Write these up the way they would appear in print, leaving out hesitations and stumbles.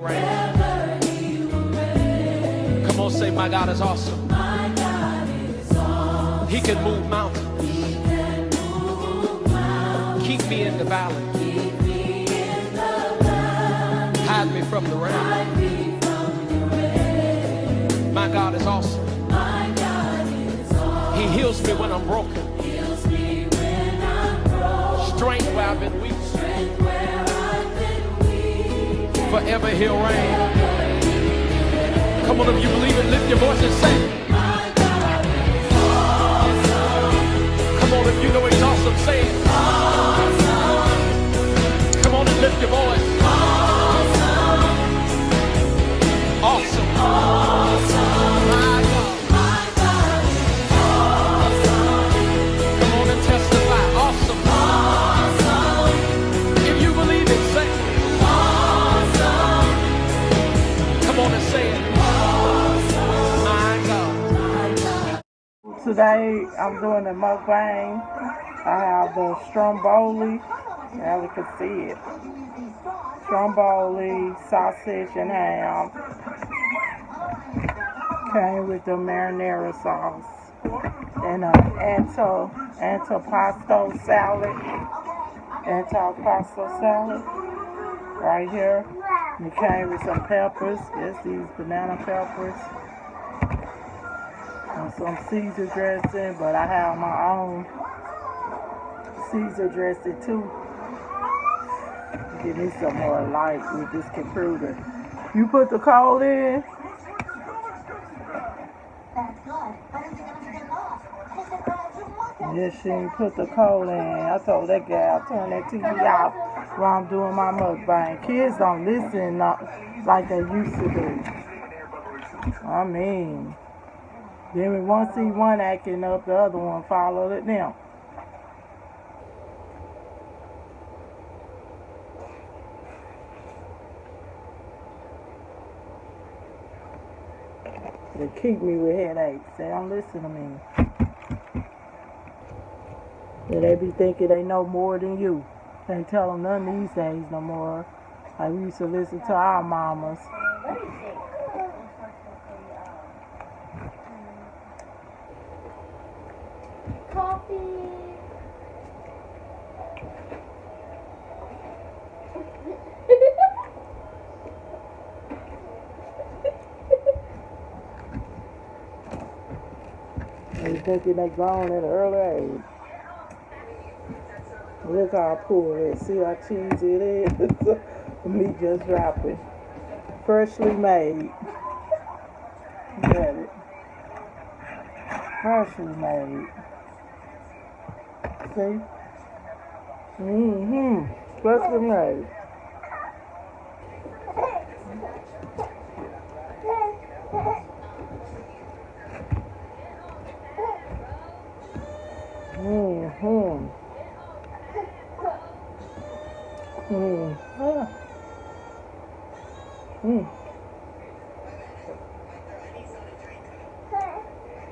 Come on, say, my God is awesome. My God is awesome. He can move mountains. He can move mountains. Keep me in the valley. Keep me in the valley. Hide me from the rain. Hide me from the rain. My God is awesome. My God is awesome. He heals me when I'm broken. Heals me when I'm broken. Strength where I've been weak. Strength where I've been weak. Forever he'll reign. Come on, if you believe it, lift your voice and say, My God is awesome. come on, if you know he's awesome, say it. Awesome. Come on and lift your voice. Awesome. Awesome. Awesome. My God. My God is awesome. Come on and testify. Awesome. Awesome. If you believe it, say it. Awesome. Come on and say it. My God. Today I'm doing a mukbang. I have the Stromboli, now you can see it. Stromboli, sausage and ham. Came with the marinara sauce. And antipasto salad. Antipasto salad. Right here. And it came with some peppers. Yes, these banana peppers. And some Caesar dressing, but I have my own Caesar dressing too. Give me some more light with this computer. You put the code in? Yes, she put the code in. I told that gal, turn that TV off while I'm doing my mukbang. Kids don't listen like they used to do. I mean, then we want to see one acting up, the other one followed it now. They keep me with headaches. They don't listen to me. Yeah, they be thinking they know more than you. Can't tell them none these days no more. Like we used to listen to our mamas. Coffee. They thinking they grown at an early age. Look how I pull it. See how cheesy it is? Meat just dropping. Freshly made. Look at it. Freshly made. See? Freshly made.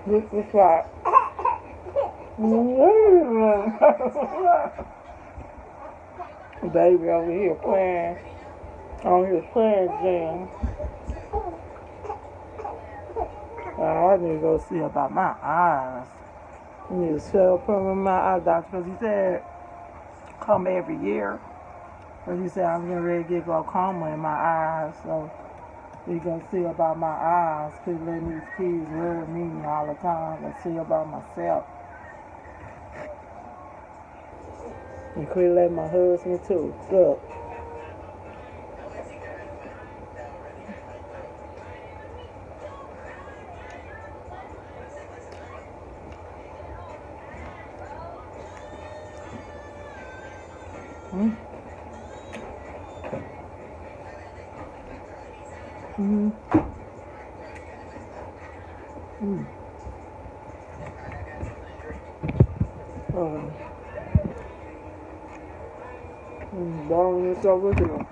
Look what's right. Baby over here playing. On his playing jam. I need to go see about my eyes. I need to show up with my eye doctor because he said come every year. But he said I'm getting ready to get glaucoma in my eyes, so we gonna see about my eyes. Quit letting these kids worry me all the time and see about myself. And quit letting my husband too. Look. Balling this over here.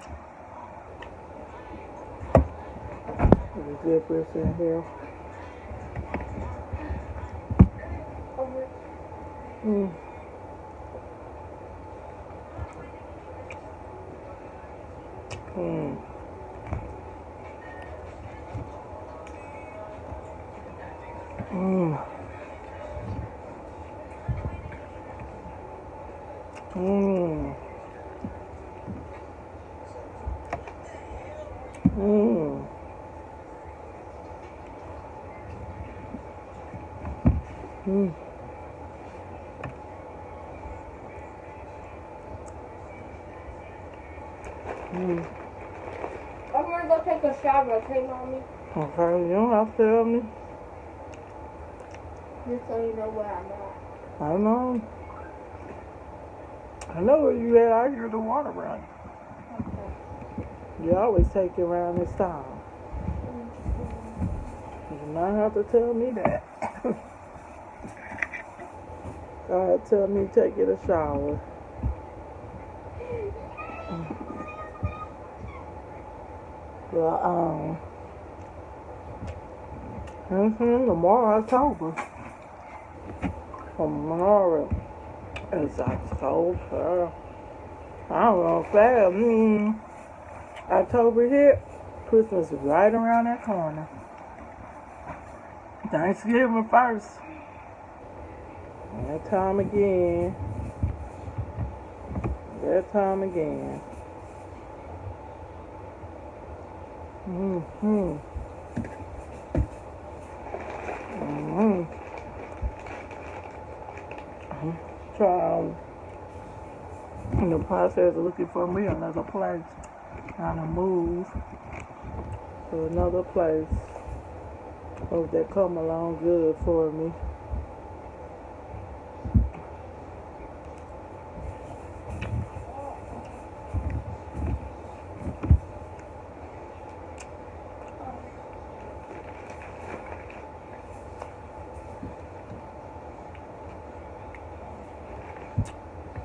There's a zippers in here. Mmm. Mmm. Mmm. I'm gonna go take a shower, okay, mommy? Okay, you don't have to tell me. Just so you know where I'm at. I know. I know where you at. I hear the water run. Okay. You always take it around this time. You do not have to tell me that. God tell me to take it a shower. Well, tomorrow October. Tomorrow is October. I don't know if that, October hit. Christmas is right around that corner. Thanksgiving first. That time again. That time again. Mm-hmm. Mm-hmm. Trying in the process of looking for me another place. Trying to move to another place. Hope that come along good for me.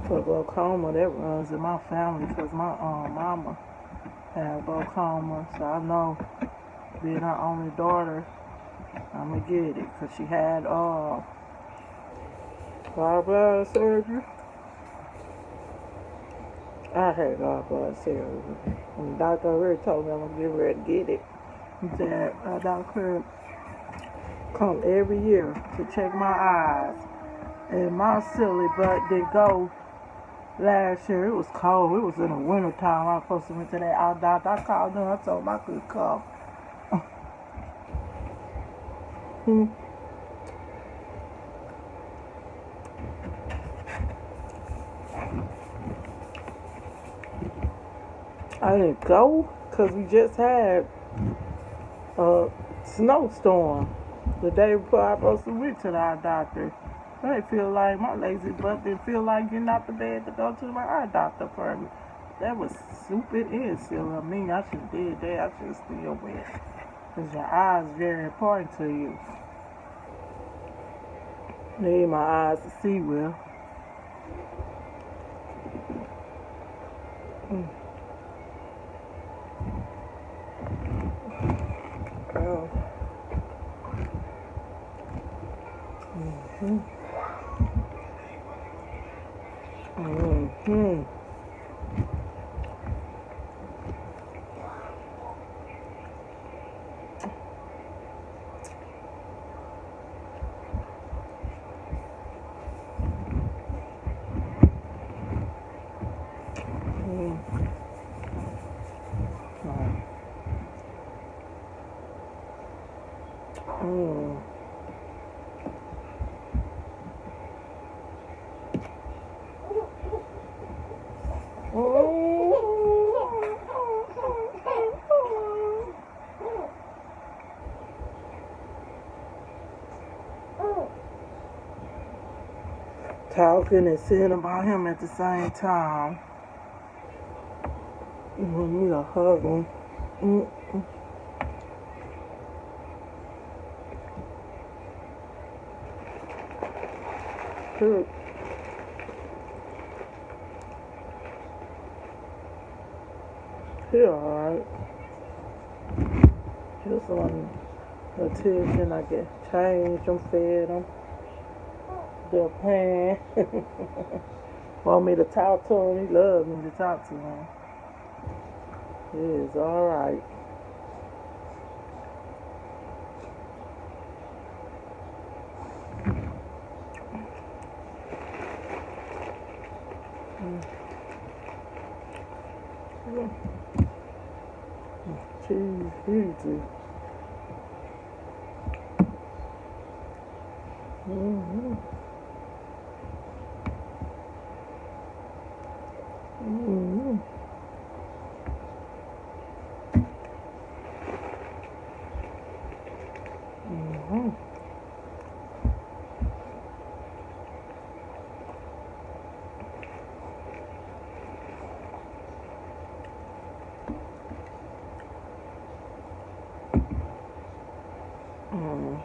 For glaucoma, that runs in my family because my mama had glaucoma, so I know being her only daughter, I'ma get it because she had gallbladder surgery. I had gallbladder surgery, and the doctor already told me I'm gonna get ready to get it. He said doctor come every year to check my eyes, and my silly butt didn't go. Last year, it was cold. It was in the winter time. I was supposed to went to that eye doctor. I called them. I told him I could come. I didn't go because we just had a snowstorm the day before I was supposed to went to the eye doctor. I didn't feel like my lazy butt didn't feel like getting out the bed to go to my eye doctor for me. That was stupid and silly of me. I should have did that. I should have still went. Because your eyes is very important to you. I need my eyes to see well. Oh. Mm-hmm. Mm-hmm. Mm. Talking and saying about him at the same time. You need to hug him. Sure. He alright. Just on attention, I get changed him, fed him. They're paying. Want me to talk to him? He loves me to talk to him. He is alright. cheese easy. Mm-hmm. Mm-hmm. Mm-hmm. Mm.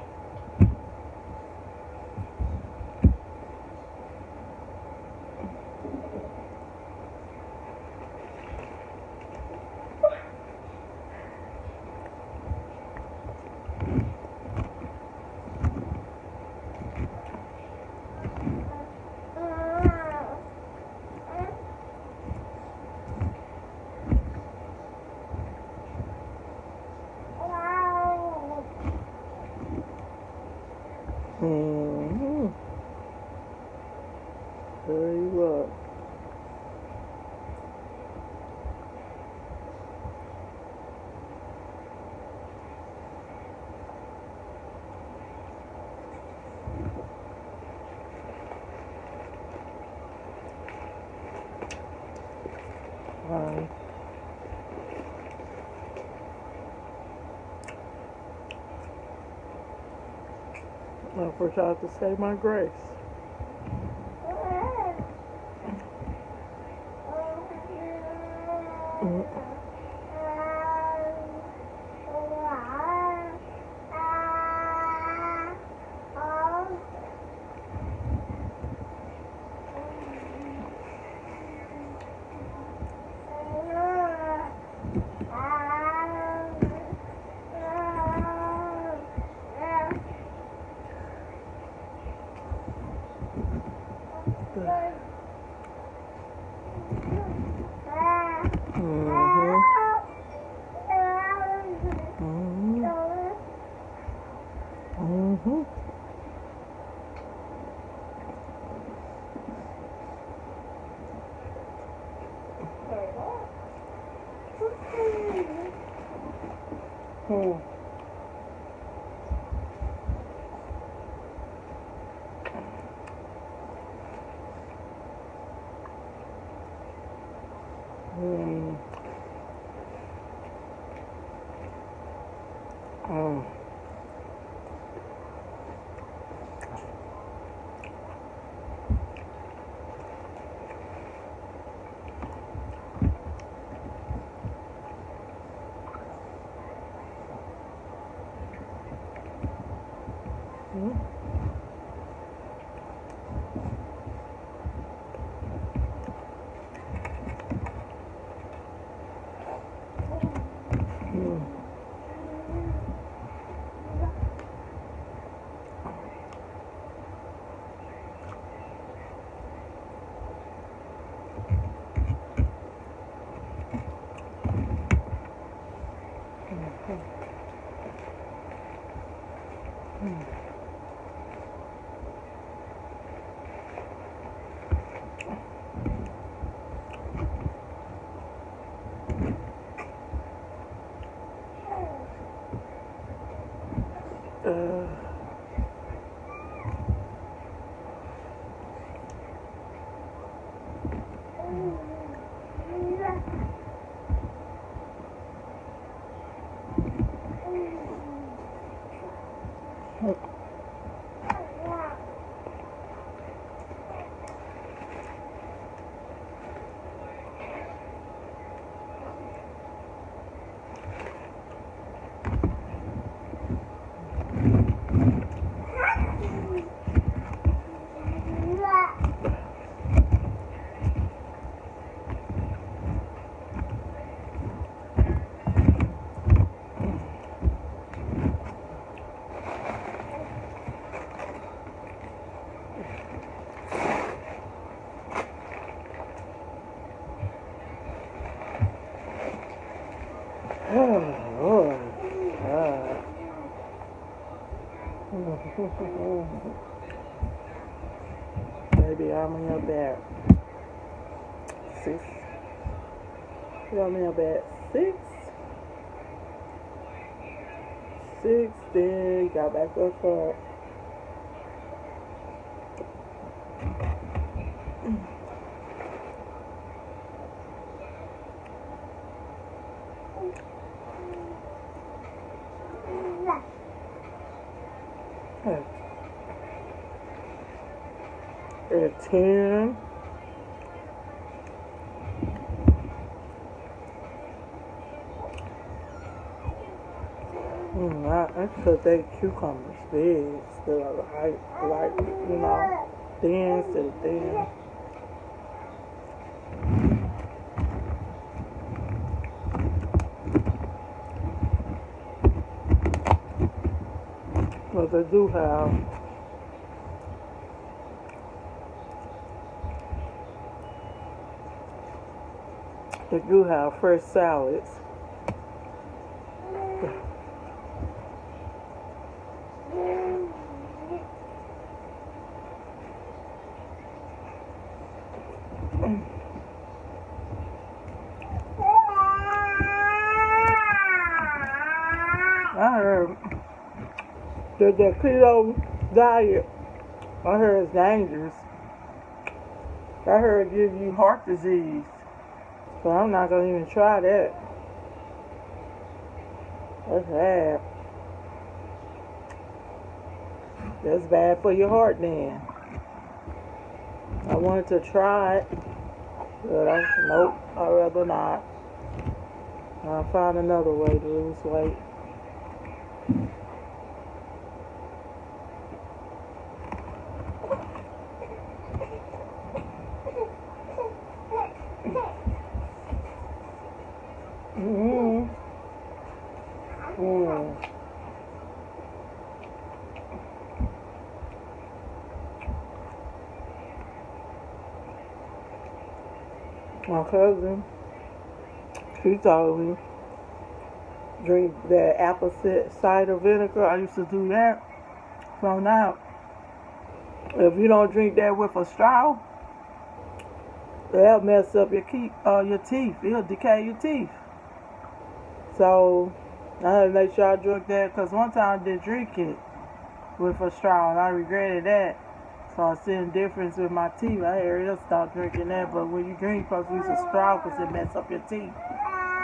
Mm-hmm. Tell you what. I forgot to say my grace. Mm. Mm-hmm. Mm-hmm. Mm. Mm. Mm. Mm. Mm. Uh. Oh, Lord. Baby, I'm in your bed. 6. You got me in your bed. 6. 60. Got back up for at 10. I could take cucumbers big, still like, you know, thin instead of thin. But they do have fresh salads. I heard that the keto diet, I heard it's dangerous. I heard it gives you heart disease. So I'm not going to even try that. That's bad. That's bad for your heart then. I wanted to try it, but nope, I'd rather not. I'll find another way to lose weight. My cousin, she told me drink that apple cider vinegar. I used to do that. So now, if you don't drink that with a straw, that'll mess up your teeth. It'll decay your teeth. So I had to make sure I drink that, because one time I did drink it with a straw and I regretted that. So I seen a difference with my teeth. I had to stop drinking that, but when you drink, you're supposed to use a straw because it messes up your teeth.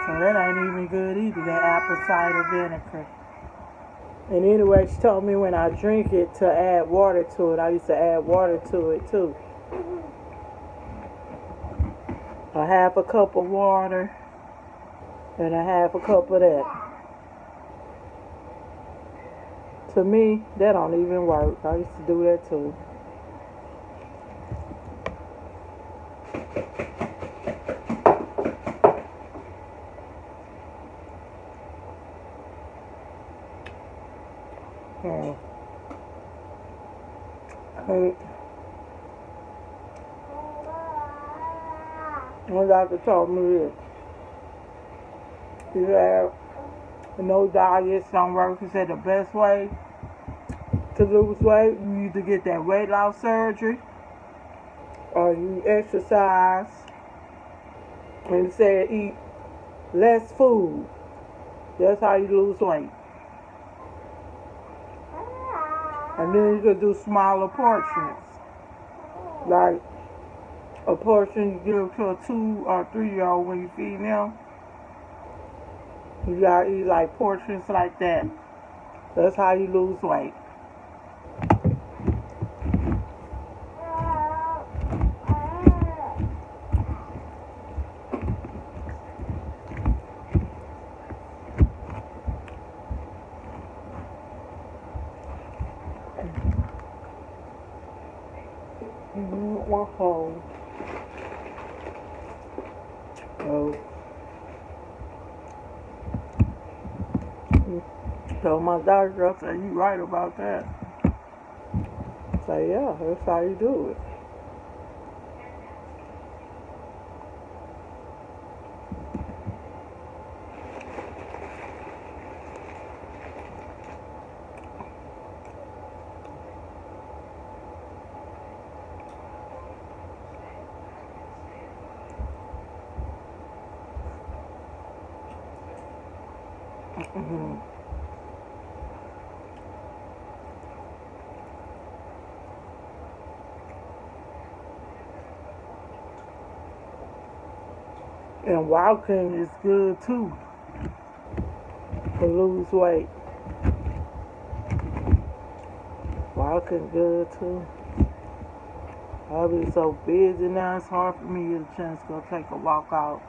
So that ain't even good either, that apple cider vinegar. And anyway, she told me when I drink it to add water to it. I used to add water to it too. A half a cup of water and a half a cup of that. To me, that don't even work. I used to do that too. One doctor told me this. He said, no diets don't work. He said the best way to lose weight, you either get that weight loss surgery or you exercise. And he said eat less food. That's how you lose weight. And then you could do smaller portions. Like a portion you give to a 2 or 3-year-old when you feed them. You gotta eat like portions like that. That's how you lose weight. One hole. So my doctor said, you right about that. I say, yeah, that's how you do it. And walking is good too to lose weight. Walking good too. I'll be so busy now, it's hard for me to get a chance to go take a walk out.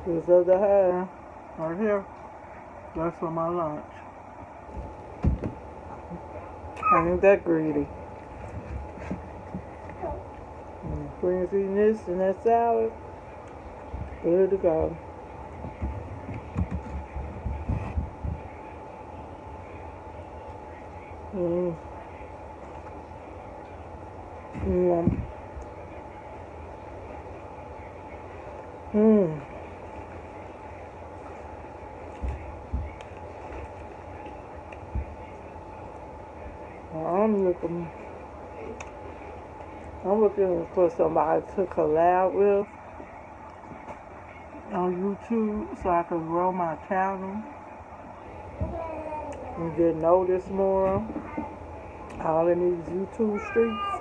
This other hand, right here, that's for my lunch. I ain't that greedy. Friends eating this and that salad, good to go. Mm. Mm. Mm. I'm looking for somebody to collab with on YouTube so I can grow my channel and get noticed more all in these YouTube streets.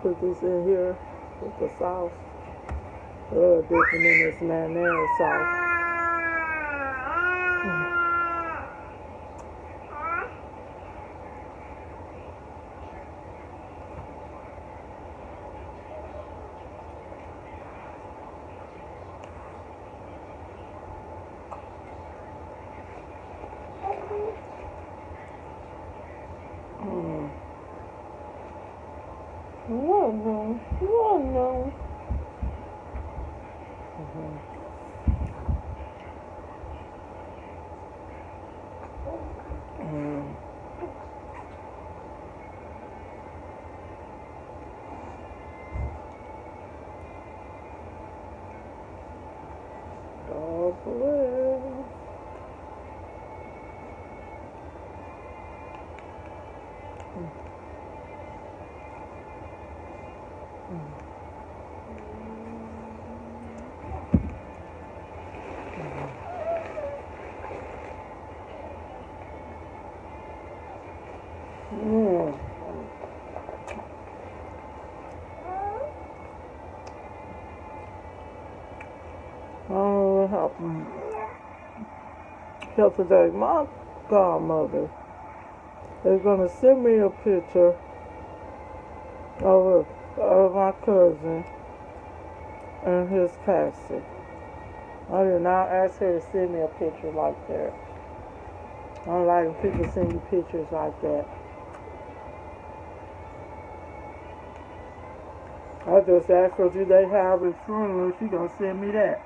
Put this in here with the sauce. A little different than this marinara sauce. No. Oh, boy. Yesterday, my godmother is gonna send me a picture of my cousin and his casket. I did not ask her to send me a picture like that. I don't like when people send you pictures like that. I just asked her, do they have a funeral? She gonna send me that.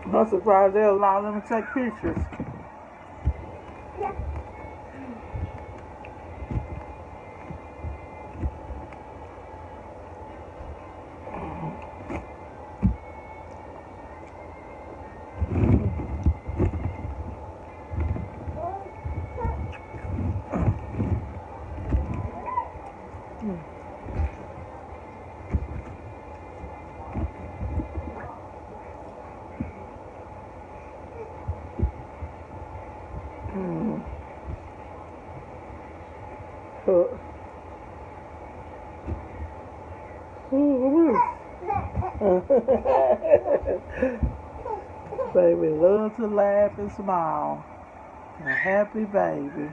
I'm surprised they allow them to take pictures. Baby love to laugh and smile. A happy baby.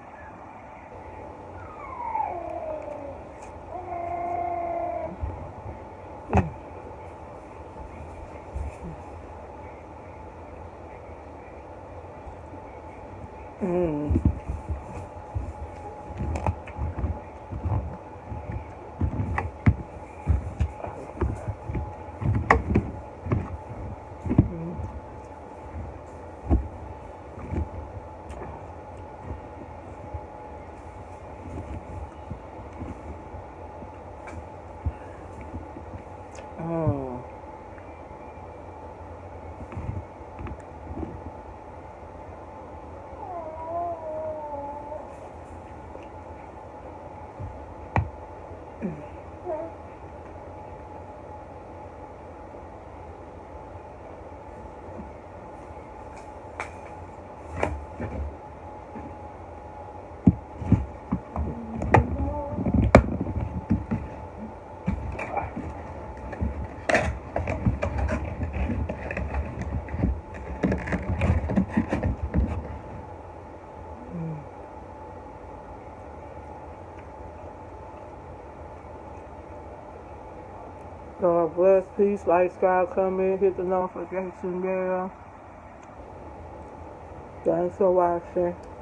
God bless, peace, light, sky, come in, hit the notification bell. Thanks for watching.